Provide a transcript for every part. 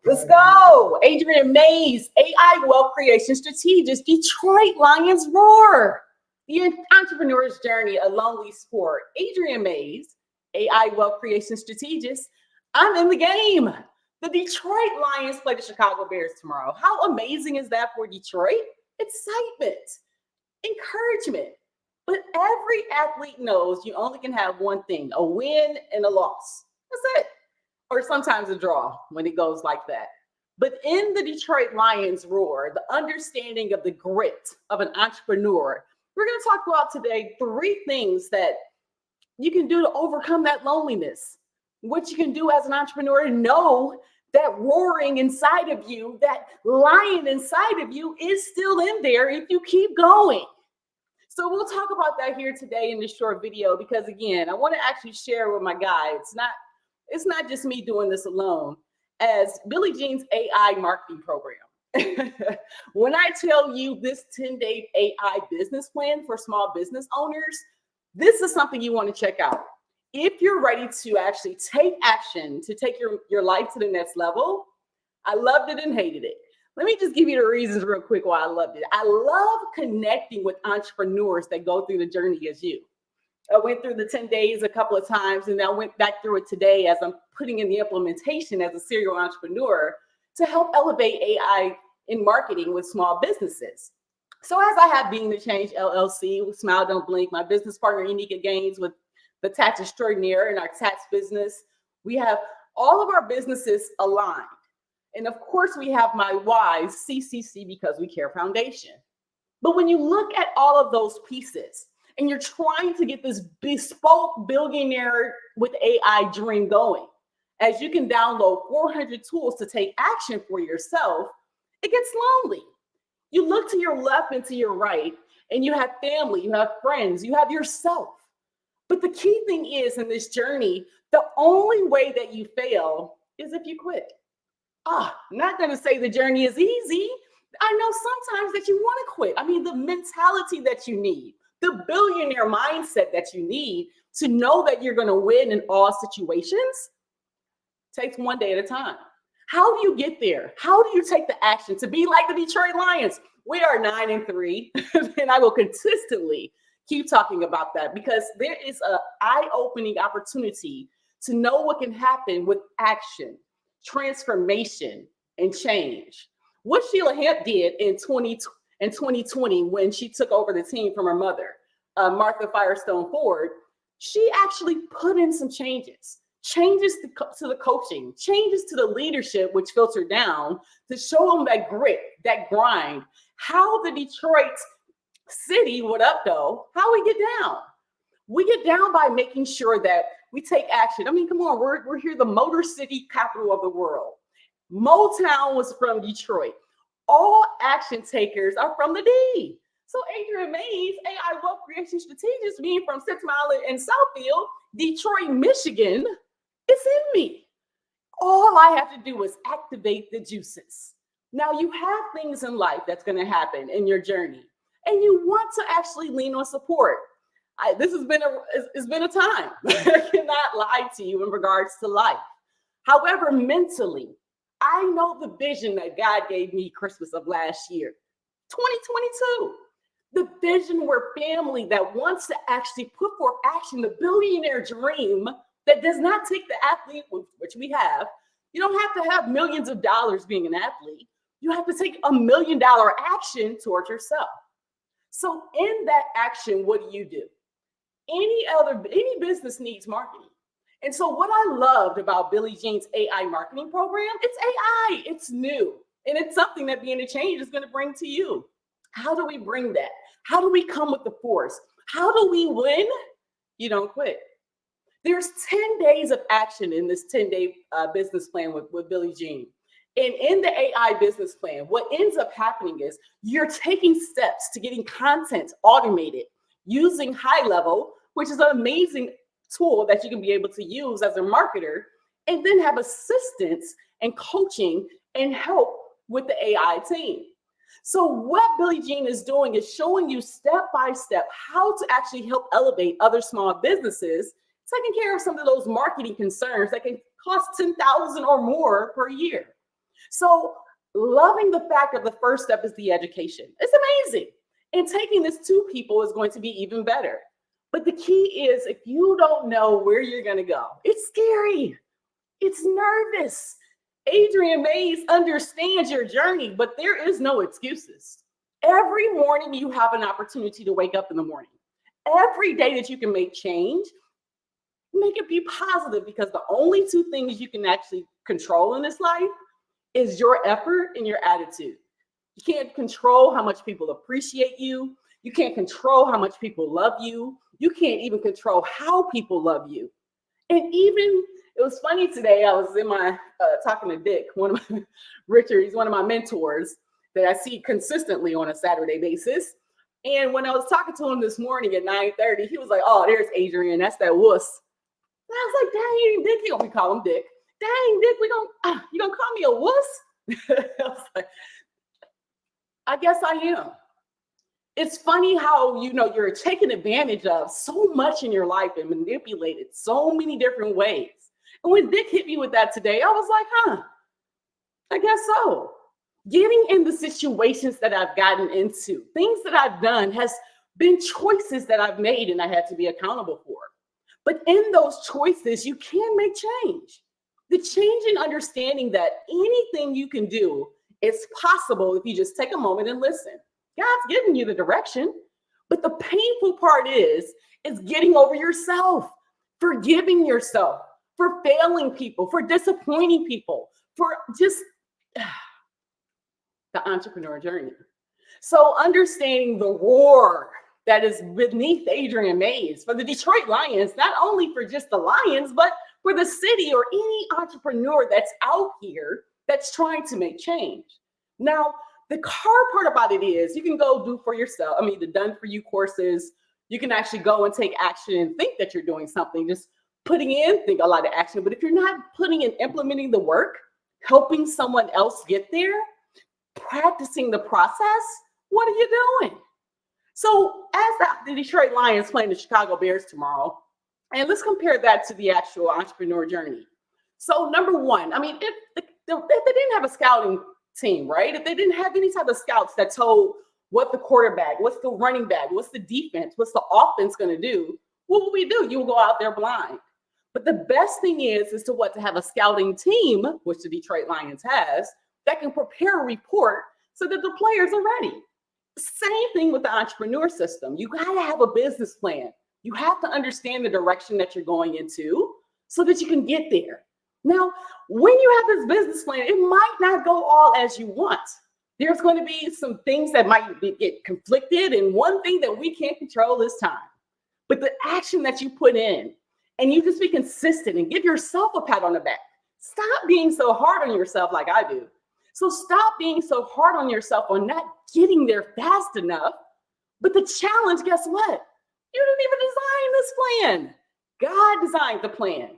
Let's go. Adriane Mayes, AI Wealth Creation Strategist, Detroit Lions Roar. The entrepreneur's journey, a lonely sport. Adriane Mayes, AI Wealth Creation Strategist. I'm in the game. The Detroit Lions play the Chicago Bears tomorrow. How amazing is that for Detroit? Excitement, encouragement. But every athlete knows you only can have one thing, a win and a loss. That's it. Or sometimes a draw when it goes like that. But in the Detroit Lions Roar, the understanding of the grit of an entrepreneur, we're going to talk about today 3 things that you can do to overcome that loneliness. What you can do as an entrepreneur to know that roaring inside of you, that lion inside of you is still in there if you keep going. So we'll talk about that here today in this short video because, again, I want to actually share with my guy. It's not just me doing this alone. As Billie Jean's AI marketing program. When I tell you this 10-day AI business plan for small business owners, this is something you want to check out. If you're ready to actually take action to take your life to the next level, I loved it and hated it. Let me just give you the reasons real quick why I loved it. I love connecting with entrepreneurs that go through the journey as you. I went through the 10 days a couple of times, and I went back through it today as I'm putting in the implementation as a serial entrepreneur to help elevate AI in marketing with small businesses. So as I have Being the Change LLC with Smile Don't Blink, my business partner Unica Gaines with the Tax Extraordinaire in our tax business, we have all of our businesses aligned. And of course, we have my why, CCC, Because We Care Foundation. But when you look at all of those pieces and you're trying to get this bespoke billionaire with AI dream going, as you can download 400 tools to take action for yourself, it gets lonely. You look to your left and to your right, and you have family, you have friends, you have yourself. But the key thing is in this journey, the only way that you fail is if you quit. I'm not going to say the journey is easy. I know sometimes that you want to quit. I mean, the mentality that you need, the billionaire mindset that you need to know that you're going to win in all situations takes one day at a time. How do you get there? How do you take the action to be like the Detroit Lions? We are 9-3, and I will consistently keep talking about that because there is an eye-opening opportunity to know what can happen with action, transformation, and change. What Sheila Hamp did in 2020 when she took over the team from her mother, Martha Firestone Ford, she actually put in some changes to the coaching, changes to the leadership, which filtered down to show them that grit, that grind, how the Detroit city, what up though, how we get down. We get down by making sure that we take action. I mean, come on, we're here, the Motor City capital of the world. Motown was from Detroit. All action takers are from the D. So Adriane Mayes, AI Wealth Creation Strategist, being from 6 Mile and Southfield, Detroit, Michigan, it's in me. All I have to do is activate the juices. Now you have things in life that's going to happen in your journey, and you want to actually lean on support. This has been a time. I cannot lie to you in regards to life. However, mentally, I know the vision that God gave me Christmas of last year, 2022. The vision where family that wants to actually put forth action, the billionaire dream that does not take the athlete, which we have. You don't have to have millions of dollars being an athlete. You have to take $1 million action towards yourself. So in that action, what do? Any business needs marketing. And so what I loved about Billie Jean's AI marketing program, it's AI, it's new. And it's something that Being the Change is going to bring to you. How do we bring that? How do we come with the force? How do we win? You don't quit. There's 10 days of action in this 10-day business plan with Billie Jean. And in the AI business plan, what ends up happening is you're taking steps to getting content automated using High Level, which is an amazing tool that you can be able to use as a marketer, and then have assistance and coaching and help with the AI team. So what Billie Jean is doing is showing you step by step how to actually help elevate other small businesses, taking care of some of those marketing concerns that can costs $10,000 or more per year. So loving the fact that the first step is the education. It's amazing. And taking this to people is going to be even better. But the key is if you don't know where you're going to go, it's scary. It's nervous. Adriane Mayes understands your journey, but there is no excuses. Every morning you have an opportunity to wake up in the morning. Every day that you can make change, make it be positive, because the only two things you can actually control in this life is your effort and your attitude. You can't control how much people appreciate you. You can't control how much people love you. You can't even control how people love you. And even, it was funny today, I was in my, talking to Dick, Richard, he's one of my mentors that I see consistently on a Saturday basis. And when I was talking to him this morning at 9:30, he was like, oh, there's Adriane, that's that wuss. And I was like, dang, Dick, we call him Dick. Dang, Dick, you gonna call me a wuss? I was like, I guess I am. It's funny how, you're taken advantage of so much in your life and manipulated so many different ways. And when Dick hit me with that today, I was like, I guess so. Getting in the situations that I've gotten into, things that I've done has been choices that I've made and I had to be accountable for. But in those choices, you can make change. The change in understanding that anything you can do is possible if you just take a moment and listen. God's giving you the direction, but the painful part is getting over yourself, forgiving yourself for failing people, for disappointing people, for just the entrepreneur journey. So understanding the roar that is beneath Adriane Mayes for the Detroit Lions, not only for just the Lions, but for the city or any entrepreneur that's out here that's trying to make change. Now, the hard part about it is you can go do for yourself. I mean, the done for you courses, you can actually go and take action and think that you're doing something, just putting in, think a lot of action. But if you're not putting and implementing the work, helping someone else get there, practicing the process, what are you doing? So as the Detroit Lions playing the Chicago Bears tomorrow, and let's compare that to the actual entrepreneur journey. So number one, I mean, if they didn't have a scouting team, right? If they didn't have any type of scouts that told what the quarterback, what's the running back, what's the defense, what's the offense going to do, what will we do? You will go out there blind. But the best thing is to have a scouting team, which the Detroit Lions has, that can prepare a report so that the players are ready. Same thing with the entrepreneur system. You got to have a business plan. You have to understand the direction that you're going into so that you can get there. Now, when you have this business plan, it might not go all as you want. There's going to be some things that might get conflicted, and one thing that we can't control is time. But the action that you put in, and you just be consistent and give yourself a pat on the back. Stop being so hard on yourself like I do. So stop being so hard on yourself on not getting there fast enough. But the challenge, guess what? You didn't even design this plan. God designed the plan.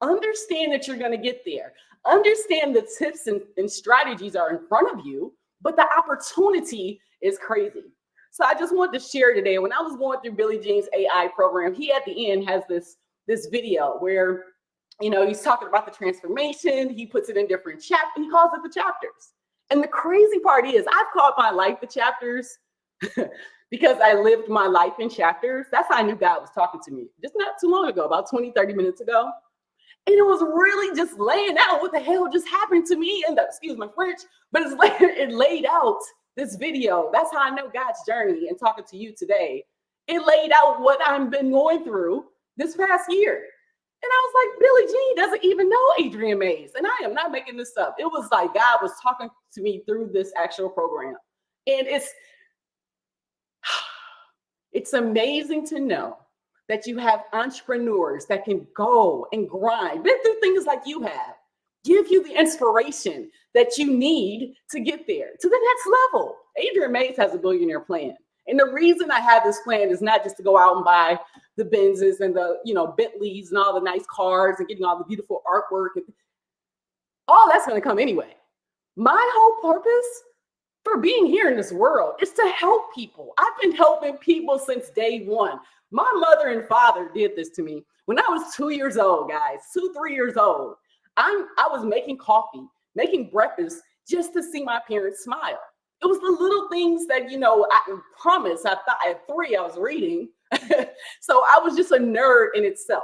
Understand that you're going to get there. Understand the tips and strategies are in front of you, but the opportunity is crazy. So I just wanted to share today, when I was going through Billy Jean's AI program, he at the end has this video where, he's talking about the transformation. He puts it in different chapters. He calls it the chapters. And the crazy part is I've called my life the chapters because I lived my life in chapters. That's how I knew God was talking to me just not too long ago, about 20, 30 minutes ago. And it was really just laying out what the hell just happened to me. And excuse my French, but it laid out this video. That's how I know God's journey and talking to you today. It laid out what I've been going through this past year. And I was like, Billy Jean doesn't even know Adriane Mayes. And I am not making this up. It was like God was talking to me through this actual program. And it's amazing to know that you have entrepreneurs that can go and grind, been through things like you have, give you the inspiration that you need to get there to the next level. Adriane Mayes has a billionaire plan. And the reason I have this plan is not just to go out and buy the Benzes and the, Bentleys and all the nice cars and getting all the beautiful artwork. And all that's going to come anyway. My whole purpose for being here in this world is to help people. I've been helping people since day one. My mother and father did this to me when I was 2 years old, guys, 2, 3 years old. I was making coffee, making breakfast just to see my parents smile. It was the little things that, I promise, I thought at 3 I was reading. So I was just a nerd in itself.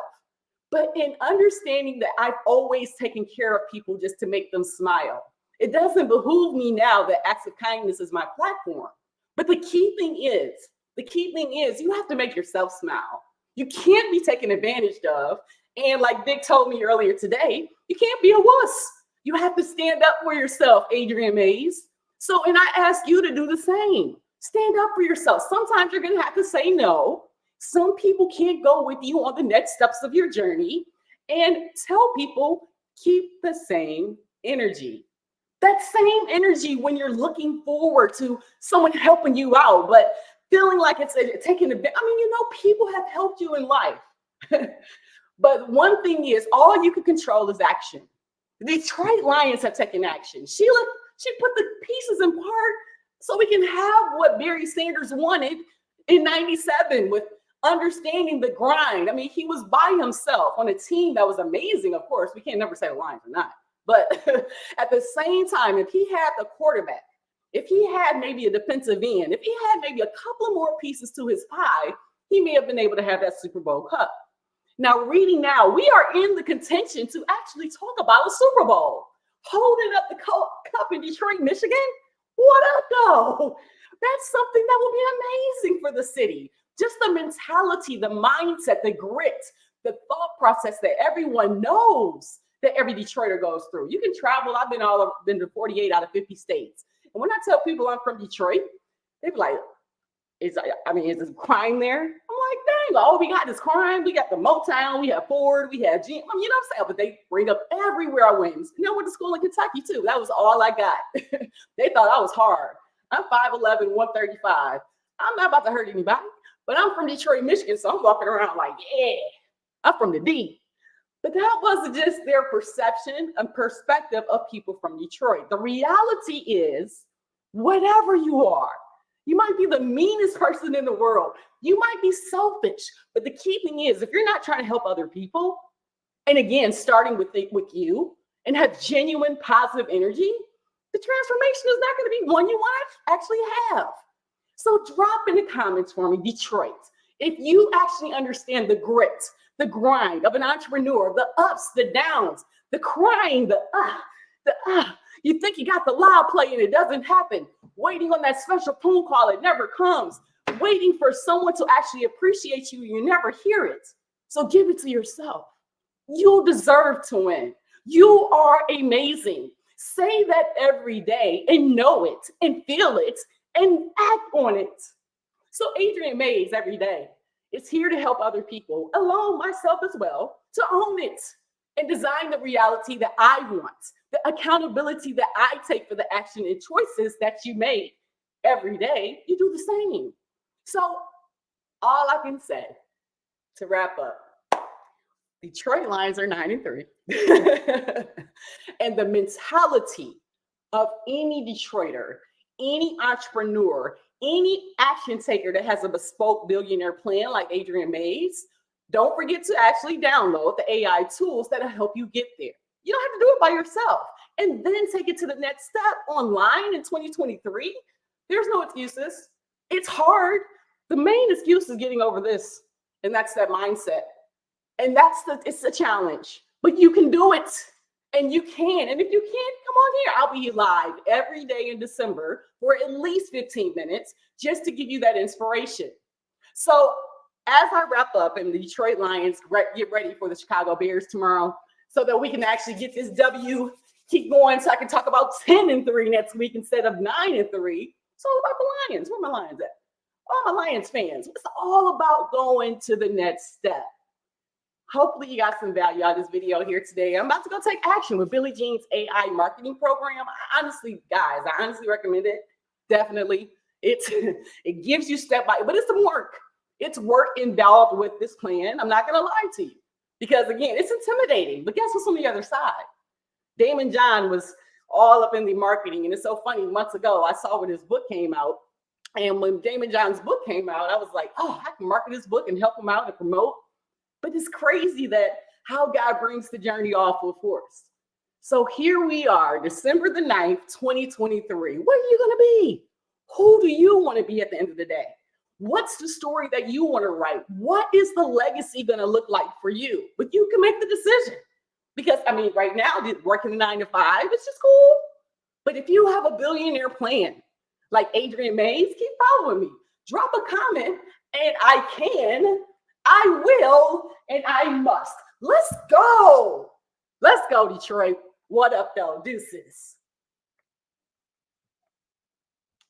But in understanding that I've always taken care of people just to make them smile, it doesn't behoove me now that acts of kindness is my platform. But the key thing is you have to make yourself smile. You can't be taken advantage of. And like Dick told me earlier today, you can't be a wuss. You have to stand up for yourself, Adriane Mayes. So, and I ask you to do the same. Stand up for yourself. Sometimes you're going to have to say no. Some people can't go with you on the next steps of your journey. And tell people, keep the same energy. That same energy when you're looking forward to someone helping you out, but feeling like it's taking a bit. I mean, people have helped you in life. But one thing is, all you can control is action. The Detroit Lions have taken action. She put the pieces in part so we can have what Barry Sanders wanted in 97 with understanding the grind. I mean, he was by himself on a team that was amazing, of course. We can't never say the Lions are not. But at the same time, if he had the quarterback, if he had maybe a defensive end, if he had maybe a couple of more pieces to his pie, he may have been able to have that Super Bowl cup. Now, we are in the contention to actually talk about a Super Bowl. Holding up the cup in Detroit, Michigan? What up, though? That's something that will be amazing for the city. Just the mentality, the mindset, the grit, the thought process that everyone knows that every Detroiter goes through. You can travel. I've been to 48 out of 50 states. And when I tell people I'm from Detroit, they be like, is it crime there? I'm like, dang, all we got is crime. We got the Motown, we have Ford, we have GM. I mean, you know what I'm saying? But they bring up everywhere I went. I went to school in Kentucky too. That was all I got. They thought I was hard. I'm 5'11", 135. I'm not about to hurt anybody, but I'm from Detroit, Michigan. So I'm walking around like, yeah, I'm from the D. But that wasn't just their perception and perspective of people from Detroit. The reality is, whatever you are, you might be the meanest person in the world. You might be selfish. But the key thing is, if you're not trying to help other people, and again, starting with you, and have genuine positive energy, the transformation is not going to be one you want to actually have. So drop in the comments for me, Detroit. If you actually understand the grit, the grind of an entrepreneur, the ups, the downs, the crying, you think you got the loud play and it doesn't happen. Waiting on that special phone call, it never comes. Waiting for someone to actually appreciate you, you never hear it. So give it to yourself. You deserve to win. You are amazing. Say that every day and know it and feel it and act on it. So Adriane Mayes every day is here to help other people, along myself as well, to own it and design the reality that I want, the accountability that I take for the action and choices that you make every day. You do the same. So all I can say to wrap up, Detroit Lions are 9-3. And the mentality of any Detroiter, any entrepreneur, any action taker that has a bespoke billionaire plan like Adriane Mayes, don't forget to actually download the AI tools that'll help you get there. You don't have to do it by yourself. And then take it to the next step online in 2023. There's no excuses. It's hard. The main excuse is getting over this. And that's that mindset. And it's a challenge. But you can do it. And you can. And if you can't, come on here. I'll be live every day in December for at least 15 minutes just to give you that inspiration. So as I wrap up and the Detroit Lions get ready for the Chicago Bears tomorrow so that we can actually get this W, keep going so I can talk about 10-3 next week instead of 9-3. It's all about the Lions. Where are my Lions at? All my Lions fans. It's all about going to the next step. Hopefully you got some value out of this video here today. I'm about to go take action with Billie Jean's AI marketing program. I honestly recommend it. Definitely. It gives you step by, but it's some work. It's work involved with this plan. I'm not going to lie to you because again, it's intimidating, but guess what's on the other side? Damon John was all up in the marketing. And it's so funny, months ago, I saw when his book came out. And when Damon John's book came out, I was like, oh, I can market his book and help him out and promote. But it's crazy that how God brings the journey all full force. So here we are, December the 9th, 2023. What are you going to be? Who do you want to be at the end of the day? What's the story that you want to write? What is the legacy going to look like for you? But you can make the decision. Because, I mean, right now, working 9 to 5 is just cool. But if you have a billionaire plan, like Adriane Mayes, keep following me. Drop a comment, and I can, I will, and I must. Let's go. Let's go, Detroit. What up, though? Deuces.